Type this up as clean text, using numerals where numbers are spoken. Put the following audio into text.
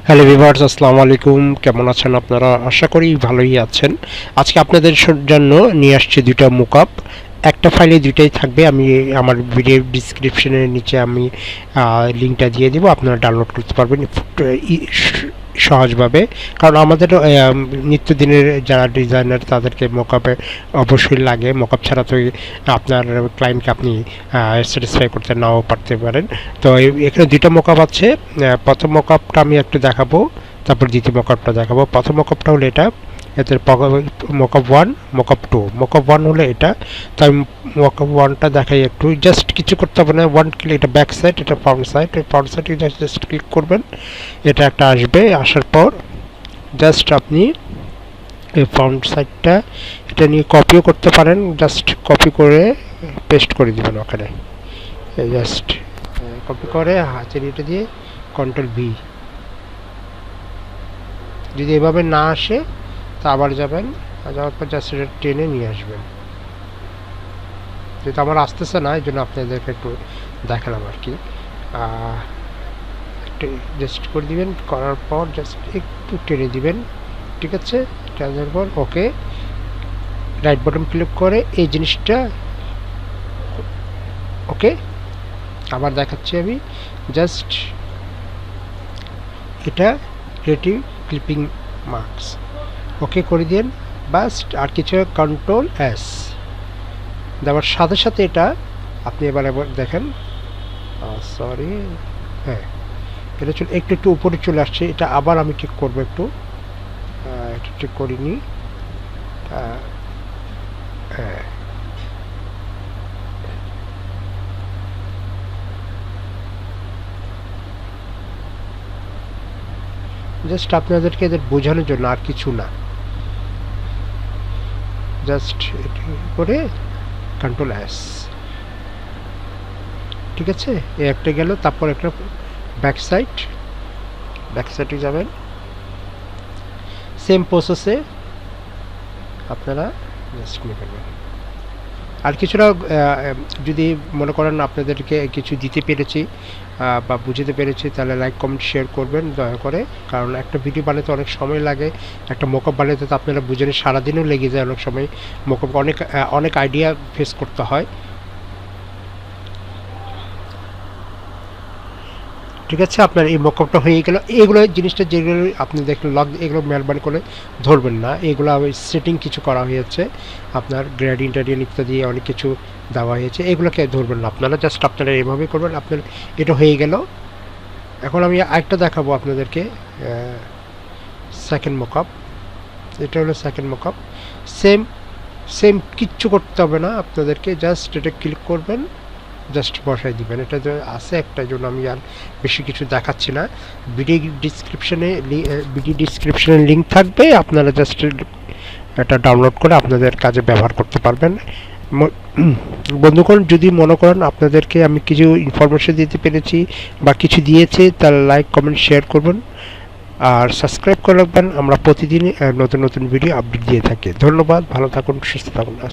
Hello viewers, আসসালামু আলাইকুম। কেমন আছেন আপনারা? আশা করি ভালোই আছেন। আজকে আপনাদের জন্য নিয়ে আসছি দুটো মকআপ। একটা ফাইলে দুইটাই থাকবে। আমি আমার ভিডিও ডিসক্রিপশনের নিচে আমি লিঙ্কটা দিয়ে দেবো, আপনারা ডাউনলোড করতে পারবেন সহজভাবে। কারণ আমাদের নিত্যদিনের যারা ডিজাইনার তাদেরকে মকআপে অবশ্যই লাগে। মকআপ ছাড়া তো আপনার ক্লায়েন্টকে আপনি স্যাটিসফাই করতে নাও পারতে পারেন। তো এখানে দুটো মকআপ আছে। প্রথম মকআপটা আমি একটু দেখাবো, তারপর দ্বিতীয় মকআপটা দেখাবো। প্রথম মকআপটা হলো এটা, এতে মকআপ 1, মকআপ 2। মকআপ 1 হলো এটা। তো আমি মকআপ 1টা দেখাই একটু। জাস্ট কিছু করতে হবে না, ওয়ান ক্লিক। এটা ব্যাক সাইড, এটা ফ্রন্ট সাইড। ফ্রন্ট সাইডে জাস্ট ক্লিক করবেন, এটা একটা আসবে। আসার পর জাস্ট আপনি এই ফ্রন্ট সাইডটা এটা নিয়ে কপিও করতে পারেন। জাস্ট কপি করে পেস্ট করে দিবেন ওখানে। জাস্ট কপি করে হাতের এটা দিয়ে কন্ট্রোল ভি। যদি এভাবে না আসে তা আবার যাবেন, যাওয়ার পর জাস্ট এটা টেনে নিয়ে আসবেন। যেহেতু আমার আসতেছে না, এই জন্য আপনাদেরকে একটু দেখালাম আর কি। একটু জাস্ট করে দিবেন, করার পর জাস্ট একটু টেনে দিবেন। ঠিক আছে, টেনার পর ওকে, রাইট বাটন ক্লিক করে এই জিনিসটা ওকে। আবার দেখাচ্ছি আমি, জাস্ট এটা ক্রিয়েটিভ ক্লিপিং মার্কস ওকে করে দিন। বাস আর কিছু কন্ট্রোল এস দেওয়ার সাথে সাথে এটা আপনি এবার দেখেন, সরি, হ্যাঁ এটা একটু একটু উপরে চলে আসছে। এটা আবার আমি ঠিক করবো একটু, এটা ঠিক করিনি। হ্যাঁ, জাস্ট আপনাদেরকে এদের বোঝানোর জন্য, আর কিছু না। জাস্ট করে কন্ট্রোল এস, ঠিক আছে। এই একটা গেল, তারপর একটা ব্যাক সাইডে যাবেন। সেম প্রসেসে আপনারা জাস্ট নিয়ে ফেলবেন। আর কিছুটা যদি মনে করেন আপনাদেরকে কিছু দিতে পেরেছি বা বুঝতে পেরেছি, তাহলে লাইক কমেন্ট শেয়ার করবেন দয়া করে। কারণ একটা ভিডিও বানাতে অনেক সময় লাগে, একটা মকআপ বানাতে তো আপনারা বুঝেন সারাদিনও লেগে যায়। অনেক সময় মকআপ অনেক আইডিয়া ফেস করতে হয়। ঠিক আছে, আপনার এই মকআপটা হয়ে গেল। এগুলো জিনিসটা যেগুলো আপনি দেখলেন লক, এগুলো মেহরবানি করে ধরবেন না। এগুলো সেটিং কিছু করা হয়েছে, আপনার গ্রেডিয়েন্ট ইত্যাদি অনেক কিছু দেওয়া হয়েছে, এগুলোকে ধরবেন না আপনারা। জাস্ট আপনারা এভাবেই করবেন। আপনার এটা হয়ে গেল। এখন আমি আরেকটা দেখাবো আপনাদেরকে, সেকেন্ড মকআপ। এটা হলো সেকেন্ড মকআপ। সেম কিচ্ছু করতে হবে না আপনাদেরকে। জাস্ট এটা ক্লিক করবেন, জাস্ট বসাই দিবেন। এটা যে আছে একটা, জন্য আমি আর বেশি কিছু দেখাচ্ছি না। ভিডিও ডিসক্রিপশনে লিঙ্ক থাকবে, আপনারা জাস্ট এটা ডাউনলোড করে আপনাদের কাজে ব্যবহার করতে পারবেন। বন্ধুগণ, যদি মনে করেন আপনাদেরকে আমি কিছু ইনফরমেশন দিতে পেরেছি বা কিছু দিয়েছি, তাহলে লাইক কমেন্ট শেয়ার করবেন আর সাবস্ক্রাইব করে রাখবেন। আমরা প্রতিদিন নতুন নতুন ভিডিও আপডেট দিয়ে থাকি। ধন্যবাদ, ভালো থাকুন, সুস্থ থাকুন।